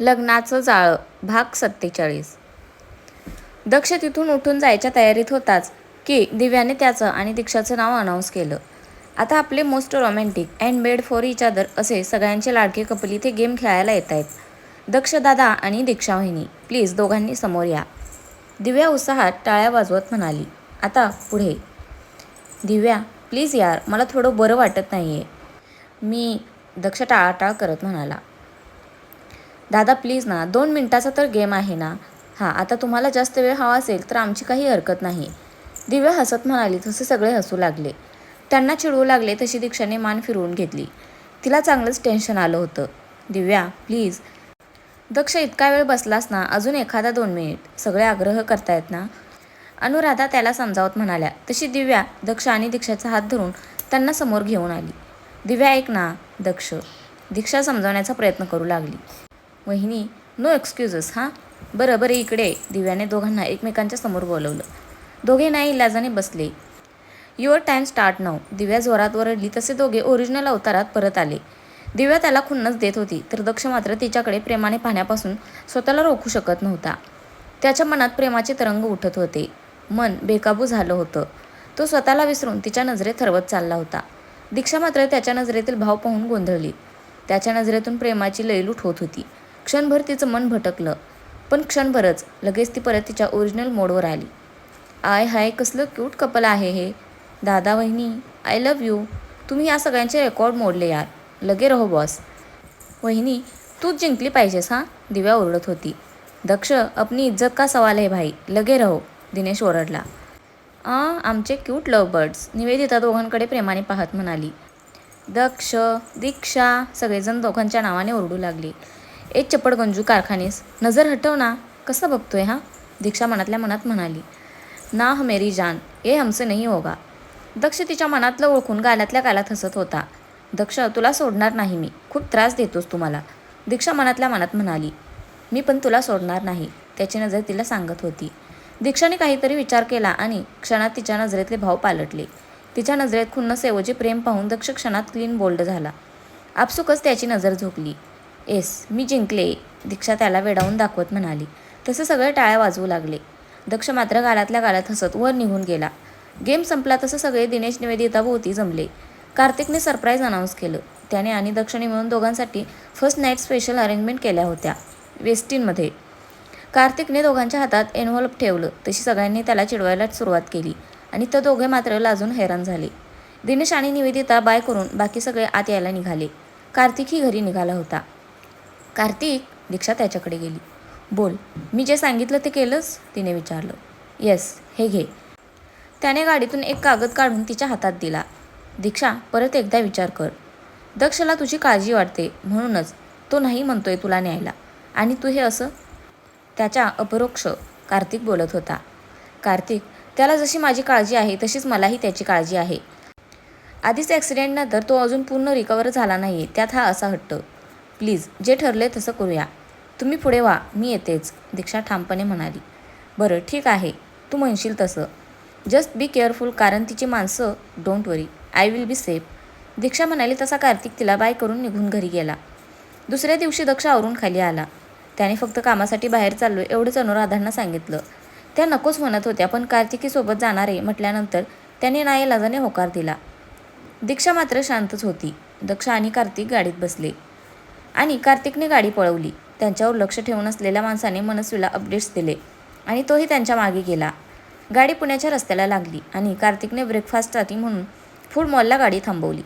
लग्नाचं जाळं भाग 47. दक्ष तिथून उठून जायच्या तयारीत होताच की दिव्याने त्याचं आणि दीक्षाचं नाव अनाऊन्स केलं. आता आपले most romantic and made for each other असे सगळ्यांचे लाडके कपल इथे गेम खेळायला येत आहेत. दक्ष दादा आणि दीक्षा वहिनी, प्लीज दोघांनी समोर या. दिव्या उत्साहात टाळ्या वाजवत म्हणाली. आता पुढे. दिव्या, प्लीज यार, मला थोडं बरं वाटत नाहीये. मी दक्ष टाळाटाळ करत म्हणाला. दादा प्लीज ना, 2 मिनिटाचा तर गेम आहे ना. हां, आता तुम्हाला जास्त वेळ हवा असेल तर आमची काही हरकत नाही. दिव्या हसत म्हणाली. तसे सगळे हसू लागले. त्यांना चिडवू लागले तशी दीक्षाने मान फिरवून घेतली. तिला चांगलंच टेन्शन आलं होतं. दिव्या प्लीज. दक्ष, इतका वेळ बसलास ना, अजून एखादा 2 मिनिट. सगळे आग्रह करतायत ना. अनुराधा त्याला समजावत म्हणाल्या. तशी दिव्या दक्ष आणि दीक्षाचा हात धरून त्यांना समोर घेऊन आली. दिव्या ऐक ना. दक्ष. दीक्षा समजावण्याचा प्रयत्न करू लागली. वहिनी, नो एक्सक्युजेस हां. बरं इकडे. दिव्याने दोघांना एकमेकांच्या समोर बोलवलं. दोघे नाईलाजाने बसले. Your time start now. Divya जोरात ओरडली तसे दोघे ओरिजिनल अवतारात परत आले. दिव्या त्याला खुन्नस देत होती तर दक्ष मात्र तिच्याकडे प्रेमाने पाहण्यापासून स्वतःला रोखू शकत नव्हता. त्याच्या मनात प्रेमाचे तरंग उठत होते. मन बेकाबू झालं होतं. तो स्वतःला विसरून तिच्या नजरेत हरवत चालला होता. दीक्षा मात्र त्याच्या नजरेतील भाव पाहून गोंधळली. त्याच्या नजरेतून प्रेमाची लयलूट होत होती. क्षणभर तिचं मन भटकलं, पण क्षणभरच लगेच ती परत तिच्या ओरिजिनल मोडवर आली. आय हाय, कसलं क्यूट कपल आहे हे. दादा वहिनी, आय लव्ह यू. तुम्ही या सगळ्यांचे रेकॉर्ड मोडले यार. लगे रहो बॉस. वहिनी, तूच जिंकली पाहिजेस हां. दिव्या ओरडत होती. दक्ष, अपनी इज्जत का सवाल है भाई, लगे रहो. दिनेश ओरडला. आमचे क्यूट लव्ह बर्ड्स. निवेदिता दोघांकडे प्रेमाने पाहत म्हणाली. दक्ष, दीक्षा, सगळेजण दोघांच्या नावाने ओरडू लागले. एक चपड गंजू कारखानेस, नजर हटव ना. कसं बघतोय हा. दीक्षा मनातल्या मनात म्हणाली. ना मेरी जान, ये हमसे नहीं होगा. दक्ष तिच्या मनातलं ओळखून गालातल्या गालात हसत होता. दक्ष, तुला सोडणार नाही मी. खूप त्रास देतोस तुम्हाला. दीक्षा मनातल्या मनात म्हणाली. मी पण तुला सोडणार नाही. त्याची नजर तिला सांगत होती. दीक्षाने काहीतरी विचार केला आणि क्षणात तिच्या नजरेतले भाव पालटले. तिच्या नजरेत खुन्नसऐवजी प्रेम पाहून दक्ष क्षणात क्लीन बोल्ड झाला. आपसुकच त्याची नजर झोकली. येस, मी जिंकले. दीक्षा त्याला वेडावून दाखवत म्हणाली. तसे सगळे टाळ्या वाजवू लागले. दक्ष मात्र गालातल्या गालात हसत वर निघून गेला. गेम संपला तसं सगळे दिनेश निवेदिता भोवती जमले. कार्तिकने सरप्राईज अनाऊन्स केलं. त्याने आणि दक्षने मिळून दोघांसाठी फर्स्ट नाईट स्पेशल अरेंजमेंट केल्या होत्या वेस्टिनमध्ये. कार्तिकने दोघांच्या हातात एनव्हलप ठेवलं तशी सगळ्यांनी त्याला चिडवायला सुरुवात केली आणि ते दोघे मात्र लाजून हैराण झाले. दिनेश आणि निवेदिता बाय करून बाकी सगळे आत यायला निघाले. कार्तिकही घरी निघाला होता. कार्तिक, दीक्षा त्याच्याकडे गेली. बोल, मी जे सांगितलं ते केलंस. तिने विचारलं. येस, हे घे. त्याने गाडीतून एक कागद काढून तिच्या हातात दिला. दीक्षा, परत एकदा विचार कर. दक्षला तुझी काळजी वाटते म्हणूनच तो नाही म्हणतोय तुला न्यायला. आणि तू हे असं. त्याच्या अपरोक्ष कार्तिक बोलत होता. कार्तिक, त्याला जशी माझी काळजी आहे तशीच मलाही त्याची काळजी आहे. आधीच ॲक्सिडेंटनंतर तो अजून पूर्ण रिकवर झाला नाही, त्यात हा असा हट्ट. प्लीज, जे ठरले तसं करूया. तुम्ही पुढे व्हा, मी येतेच. दीक्षा ठामपणे म्हणाली. बरं ठीक आहे, तू म्हणशील तसं. जस्ट बी केअरफुल, कारण तिची माणसं. Don't worry, I will be safe. Diksha म्हणाली तसा कार्तिक तिला बाय करून निघून घरी गेला. दुसऱ्या दिवशी दक्ष आवरून खाली आला. त्याने फक्त कामासाठी बाहेर चाललो एवढंच अनुराधांना सांगितलं. त्या नकोच म्हणत होत्या, पण कार्तिकी सोबत जाणारे म्हटल्यानंतर त्याने नाईलाजाने होकार दिला. दीक्षा मात्र शांतच होती. दक्ष आणि कार्तिक गाडीत बसले आणि कार्तिकने गाडी पळवली. त्यांच्यावर लक्ष ठेवून असलेल्या माणसाने मनस्वीला अपडेट्स दिले आणि तोही त्यांच्या मागे गेला. गाडी पुण्याच्या रस्त्याला लागली आणि कार्तिकने ब्रेकफास्टसाठी म्हणून फूड मॉलला गाडी थांबवली.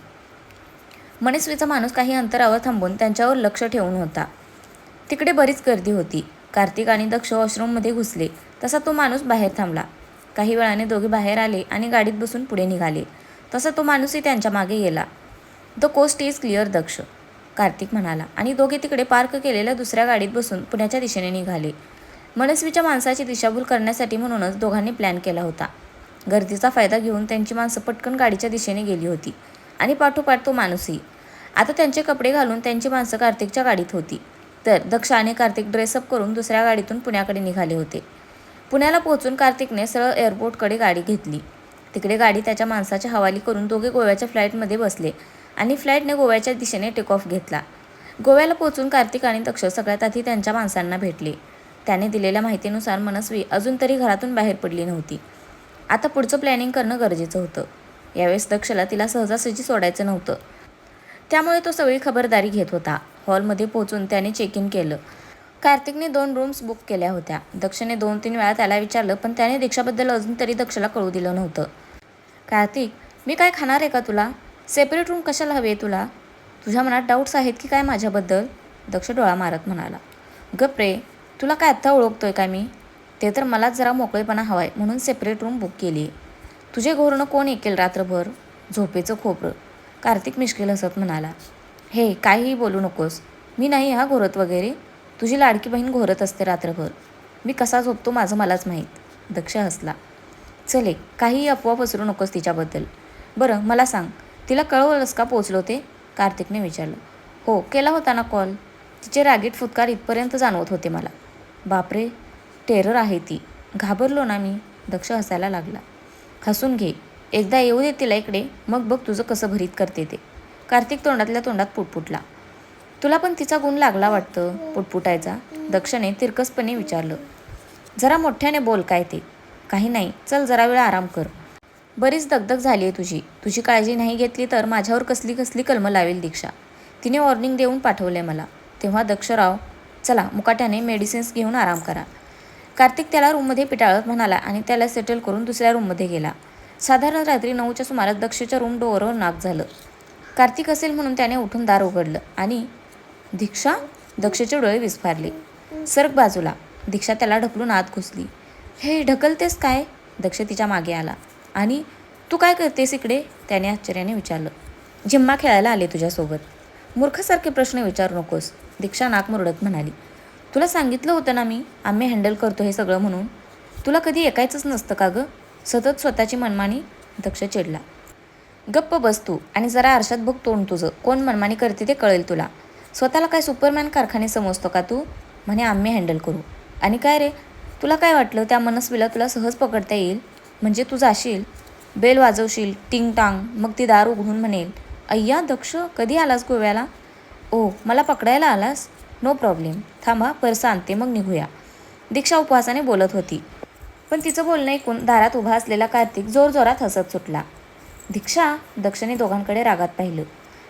मनस्वीचा माणूस काही अंतरावर थांबून त्यांच्यावर लक्ष ठेवून होता. तिकडे बरीच गर्दी होती. कार्तिक आणि दक्ष वॉशरूममध्ये घुसले तसा तो माणूस बाहेर थांबला. काही वेळाने दोघे बाहेर आले आणि गाडीत बसून पुढे निघाले. तसा तो माणूसही त्यांच्या मागे गेला. द कोस्ट इज क्लिअर दक्ष, कार्तिक म्हणाला आणि दोघे तिकडे पार्क केलेल्या दुसऱ्या गाडीत बसून पुण्याच्या दिशेने निघाले. मनस्वीच्या माणसाची दिशाभूल करण्यासाठी म्हणूनच दोघांनी प्लॅन केला होता. गर्दीचा फायदा घेऊन त्यांची माणसं पटकन गाडीच्या दिशेने गेली होती आणि पाठोपाठ तो माणूसही. आता त्यांचे कपडे घालून त्यांची माणसं कार्तिकच्या गाडीत होती, तर दक्ष आणि कार्तिक ड्रेसअप करून दुसऱ्या गाडीतून पुण्याकडे निघाले होते. पुण्याला पोहोचून कार्तिकने सरळ एअरपोर्टकडे गाडी घेतली. तिकडे गाडी त्याच्या माणसाच्या हवाली करून दोघे गोव्याच्या फ्लाईटमध्ये बसले आणि फ्लाईटने गोव्याच्या दिशेने टेक ऑफ घेतला. गोव्याला पोहोचून कार्तिक आणि दक्ष सगळ्यात आधी त्यांच्या माणसांना भेटले. त्याने दिलेल्या माहितीनुसार मनस्वी अजून तरी घरातून बाहेर पडली नव्हती. आता पुढचं प्लॅनिंग करणं गरजेचं होतं. यावेळेस दक्षला तिला सहजासहजी सोडायचं नव्हतं. त्यामुळे तो सगळी खबरदारी घेत होता. हॉलमध्ये पोहोचून त्याने चेक इन केलं. कार्तिकने 2 रूम्स बुक केल्या होत्या. दक्षने 2-3 वेळा त्याला विचारलं, पण त्याने दीक्षाबद्दल अजून तरी दक्षला कळू दिलं नव्हतं. कार्तिक, मी काय खाणार आहे का तुला? सेपरेट रूम कशाला हवी आहे तुला? तुझ्या मनात डाऊट्स आहेत की काय माझ्याबद्दल? दक्ष डोळा मारत म्हणाला. गप रे, तुला काय आत्ता ओळखतोय का मी? ते तर मलाच जरा मोकळेपणा हवाय म्हणून सेपरेट रूम बुक केली. तुझे घोरणं कोण ऐकेल रात्रभर? झोपेचं खोबरं, कार्तिक मिश्किल हसत म्हणाला. हे काहीही बोलू नकोस. मी नाही हा घोरत वगैरे. तुझी लाडकी बहीण घोरत असते रात्रभर. मी कसा झोपतो माझं मलाच माहीत. दक्ष हसला. चले, काहीही अफवा पसरू नकोस तिच्याबद्दल. बरं मला सांग, तिला कळवलंस का पोचलो ते? कार्तिकने विचारलं. हो, केला होता ना कॉल. तिचे रागीट फुतकार इथपर्यंत जाणवत होते मला. बापरे, टेरर आहे ती. घाबरलो ना मी. दक्ष हसायला लागला. हसून घे. एकदा येऊ दे तिला इकडे, मग बघ तुझं कसं भरीत करते ते. कार्तिक तोंडातल्या तोंडात पुटपुटला. तुला पण तिचा गुण लागला वाटतं पुटपुटायचा? दक्षने तिरकसपणे विचारलं. जरा मोठ्याने बोल काय ते. काही नाही, चल जरा वेळ आराम कर. बरीच दगदग झाली आहे तुझी. तुझी काळजी नाही घेतली तर माझ्यावर कसली कसली कलमं लावेल दीक्षा. तिने वॉर्निंग देऊन पाठवले मला. तेव्हा दक्षराव, चला मुकाट्याने मेडिसिन्स घेऊन आराम करा. कार्तिक त्याला रूममध्ये पिटाळत म्हणाला आणि त्याला सेटल करून दुसऱ्या रूममध्ये गेला. साधारण रात्री 9च्या सुमारास दक्षच्या रूम डोअरवर नॉक झालं. कार्तिक असेल म्हणून त्याने उठून दार उघडलं आणि दीक्षा? दक्षचे डोळे विस्फारले. सरक बाजूला. दीक्षा त्याला ढकलून आत घुसली. हे ढकलतेस काय? दक्ष तिच्या मागे आला. आणि तू काय करतेस इकडे? त्याने आश्चर्याने विचारलं. जिम्मा खेळायला आले तुझ्यासोबत. मूर्खासारखे प्रश्न विचारू नकोस. दीक्षा नाक मुरडत म्हणाली. तुला सांगितलं होतं ना मी, आम्ही हँडल करतो हे सगळं म्हणून. तुला कधी ऐकायचंच नसतं का गं? सतत स्वतःची मनमानी. दक्ष चिडला. गप्प बस तू आणि जरा आरशात बघ तोंड तुझं. कोण मनमानी करते ते कळेल तुला. स्वतःला काय सुपरमॅन कारखाने समजतो का तू? म्हणे आम्ही हँडल करू. आणि काय रे, तुला काय वाटलं त्या मनस्वीला तुला सहज पकडता येईल? म्हणजे तू जाशील, बेल वाजवशील, टिंग टांग, मग ती दार उघडून म्हणेल, अय्या दक्ष, कधी आलास गोव्याला? ओ, मला पकडायला आलास? No problem. थांबा, पर्स आणते मग निघूया. दीक्षा उपवासाने बोलत होती. पण तिचं बोलणं ऐकून दारात उभा असलेला कार्तिक जोरजोरात हसत सुटला. दीक्षा? दक्षने दोघांकडे रागात पाहिलं.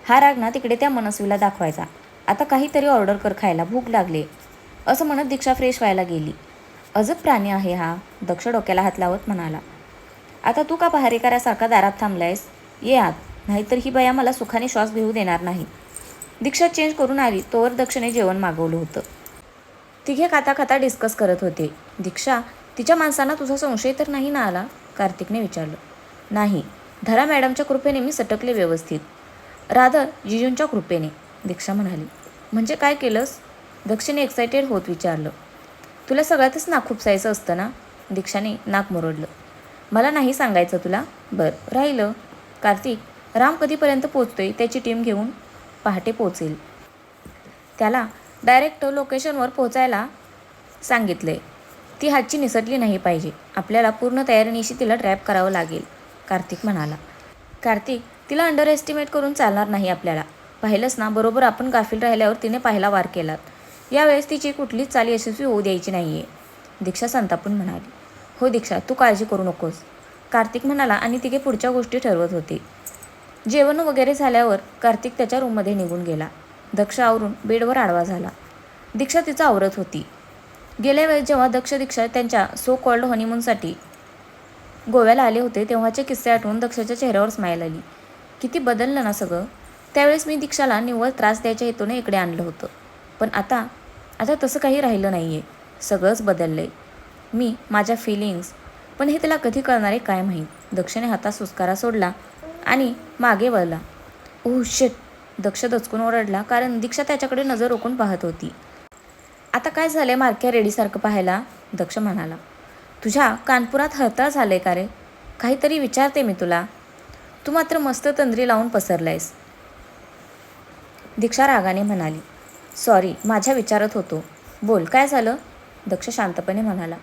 हा राग ना तिकडे त्या मनस्वीला दाखवायचा. आता काहीतरी ऑर्डर कर खायला, भूक लागले. असं म्हणत दीक्षा फ्रेश व्हायला गेली. अजब प्राणी आहे हा. दक्ष डोक्याला हात लावत म्हणाला. आता तू का पहारेकऱ्यासारखा दारात थांबलायस? ये आत, नाहीतर ही बया मला सुखाने श्वास घेऊ देणार नाही. दीक्षा चेंज करून आली तोवर दक्षने जेवण मागवलं होतं. तिघे खाता खाता डिस्कस करत होते. दीक्षा, तिच्या माणसांना तुझा संशय तर नाही ना आला? कार्तिकने विचारलं. नाही, धरा मॅडमच्या कृपेने मी सटकले व्यवस्थित. राधर जिजूंच्या कृपेने, दीक्षा म्हणाली. म्हणजे काय केलंस? दक्षिणे एक्सायटेड होत विचारलं. तुला सगळ्यातच नाक खुपसायचं असतं ना? दीक्षाने नाक मुरडलं. मला नाही सांगायचं तुला? बरं, राहिलं. कार्तिक, राम कधीपर्यंत पोचतोय त्याची टीम घेऊन? पहाटे पोचेल. त्याला डायरेक्ट लोकेशनवर पोचायला सांगितलंय. ती हातची निसटली नाही पाहिजे. आपल्याला पूर्ण तयारीनिशी तिला ट्रॅप करावं लागेल, कार्तिक म्हणाला. कार्तिक, तिला अंडर एस्टिमेट करून चालणार नाही आपल्याला. पाहिलंच ना, बरोबर आपण गाफील राहिल्यावर तिने पहिला वार केलात. यावेळेस तिची कुठलीच चाल यशस्वी होऊ द्यायची नाहीये, दीक्षा संतापून म्हणाली. हो दीक्षा, तू काळजी करू नकोस, कार्तिक म्हणाला आणि तिघे पुढच्या गोष्टी ठरवत होते. जेवण वगैरे झाल्यावर कार्तिक त्याच्या रूममध्ये निघून गेला. दक्ष आवरून बेडवर आडवा झाला. दीक्षा तिचं आवरत होती. गेल्या वेळेस जेव्हा दीक्षा त्यांच्या सो कॉल्ड हनीमूनसाठी गोव्याला आले होते तेव्हाचे किस्से आठवून दक्षाच्या चेहऱ्यावर स्माईल आली. किती बदललं ना सगळं. त्यावेळेस मी दीक्षाला निव्वळ त्रास द्यायच्या हेतूने इकडे आणलं होतं. पण आता तसं काही राहिलं नाही आहे. सगळंच बदललं आहे. मी, माझ्या फिलिंग्स. पण हे तिला कधी कळणार आहे काय माहीत. दक्षने हातात सुस्कारा सोडला आणि मागे वळला. ओह शिट, दक्ष दचकून ओरडला कारण दीक्षा त्याच्याकडे नजर रोखून पाहत होती. आता काय झालंय मारक्या रेडीसारखं पाहायला? दक्ष म्हणाला. तुझ्या कानपुरात हळताळ झालंय का रे? काहीतरी विचारते मी तुला. तू मात्र मस्त तंद्री लावून पसरलायस, दीक्षा रागाने म्हणाली. सॉरी, माझ्या विचारत होतो. बोल, काय झालं? दक्ष शांतपणे म्हणाला.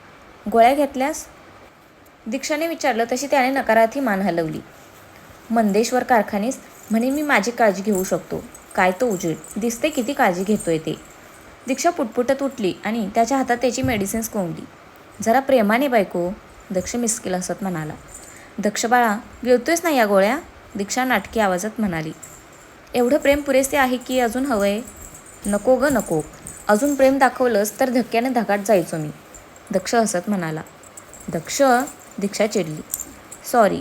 गोळ्या घेतल्यास? दीक्षाने विचारलं तशी त्याने नकारार्थी मान हलवली. मंदेश्वर कारखानेस म्हणे मी माझी काळजी घेऊ शकतो. काय तो उजेड, दिसते किती काळजी घेतोय ते. दीक्षा पुटपुटत उठली आणि त्याच्या हातात त्याची मेडिसिन्स कोंबली. जरा प्रेमाने बायको, दक्ष मिस्किल हसत म्हणाला. दक्ष बाळा, गिळतोयस ना या गोळ्या, दीक्षा नाटकी आवाजात म्हणाली. एवढं प्रेम पुरेसे आहे की अजून हवंय? नको ग नको, अजून प्रेम दाखवलंस तर धक्क्याने धकाट जायचो मी, दक्ष हसत म्हणाला. दक्ष, दीक्षा चिडली. सॉरी.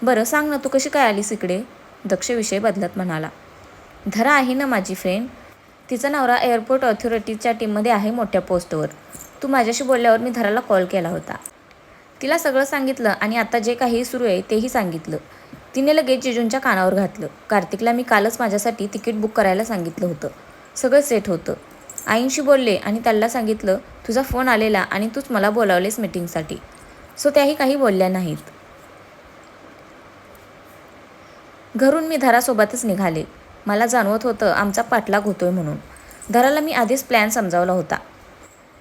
बरं सांग ना, तू कशी काय आलीस इकडे, दक्ष विषय बदलत म्हणाला. धरा आहे ना माझी फ्रेंड, तिचा नवरा एअरपोर्ट ऑथॉरिटीच्या टीममध्ये आहे मोठ्या पोस्टवर. तू माझ्याशी बोलल्यावर मी धराला कॉल केला होता. तिला सगळं सांगितलं आणि आता जे काही सुरू आहे तेही सांगितलं. तिने लगेच जिजूंच्या कानावर घातलं. कार्तिकला मी कालच माझ्यासाठी तिकीट बुक करायला सांगितलं होतं. सगळं सेट होतं. आईंशी बोलले आणि त्याला सांगितलं तुझा फोन आलेला आणि तूच मला बोलावलेस मीटिंगसाठी. सो त्याही काही बोलल्या नाहीत. घरून मी धरासोबतच निघाले. मला जाणवत होतं आमचा पाठलाग होतोय म्हणून. धराला मी आधीच प्लॅन समजावला होता.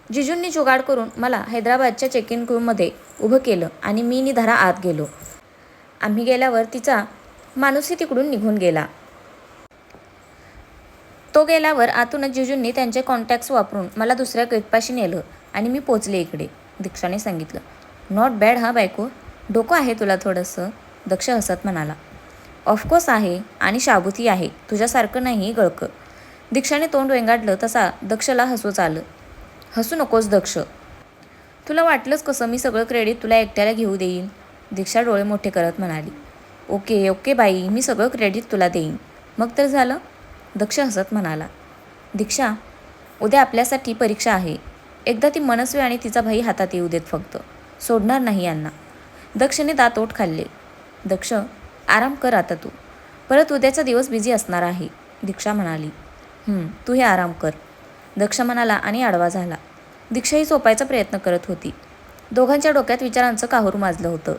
जिजूंनी जुगाड करून मला हैदराबादच्या चेक इन रूममध्ये उभं केलं आणि मी नी धरा आत गेलो. आम्ही गेल्यावर तिचा माणूसही तिकडून निघून गेला. तो गेल्यावर आतूनच जिजूंनी त्यांचे कॉन्टॅक्ट्स वापरून मला दुसऱ्या गेटपाशी नेलं आणि मी पोचले इकडे, दीक्षाने सांगितलं. नॉट बॅड हा बायको, डोकं आहे तुला थोडंसं, दक्ष हसत म्हणाला. ऑफकोर्स आहे आणि शाबूतही आहे, तुझ्यासारखं नाही गळकं. दीक्षाने तोंड वेंगाडलं तसा दक्षला हसूच आलं. हसू नकोस दक्ष, तुला वाटलंच कसं मी सगळं क्रेडिट तुला एकट्याला घेऊ देईन, दीक्षा डोळे मोठे करत म्हणाली. ओके ओके बाई, मी सगळं क्रेडिट तुला देईन, मग तर झालं, दक्ष हसत म्हणाला. दीक्षा, उद्या आपल्यासाठी परीक्षा आहे. एकदा ती मनस्वी आणि तिचा भाई हातात येऊ देत फक्त, सोडणार नाही यांना. दक्षने दात ओठ खाल्ले. दक्ष, आराम कर आता तू, परत उद्याचा दिवस बिझी असणार आहे, दीक्षा म्हणाली. तू हे आराम कर, दक्ष म्हणाला आणि आडवा झाला. दीक्षाही झोपायचा प्रयत्न करत होती. दोघांच्या डोक्यात विचारांचं काहूर माजलं होतं.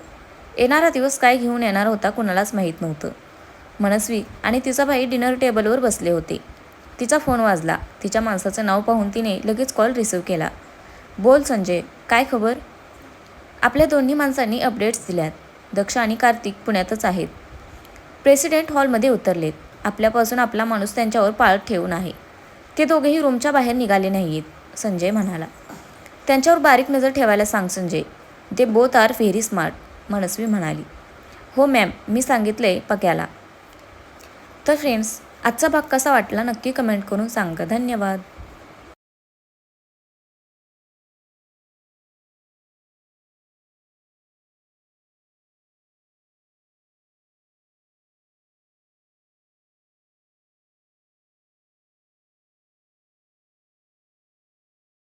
येणारा दिवस काय घेऊन येणार होता कुणालाच माहीत नव्हतं. मनस्वी आणि तिचा भाई डिनर टेबलवर बसले होते. तिचा फोन वाजला. तिच्या माणसाचं नाव पाहून तिने लगेच कॉल रिसीव्ह केला. बोल संजय, काय खबर? आपल्या दोन्ही माणसांनी अपडेट्स दिल्यात. दक्ष आणि कार्तिक पुण्यातच आहेत. प्रेसिडेंट हॉलमध्ये उतरलेत. आपल्यापासून आपला माणूस त्यांच्यावर पाळत ठेवून आहे. ते दोघेही रूमच्या बाहेर निघाले नाहीयेत, संजय म्हणाला. त्यांच्यावर बारीक नजर ठेवायला सांग Sanjay, they both are very smart, Manasvi म्हणाली. हो मॅम, मी सांगितलंय पक्याला. तर फ्रेंड्स, आजचा भाग कसा वाटला नक्की कमेंट करून सांगा. धन्यवाद.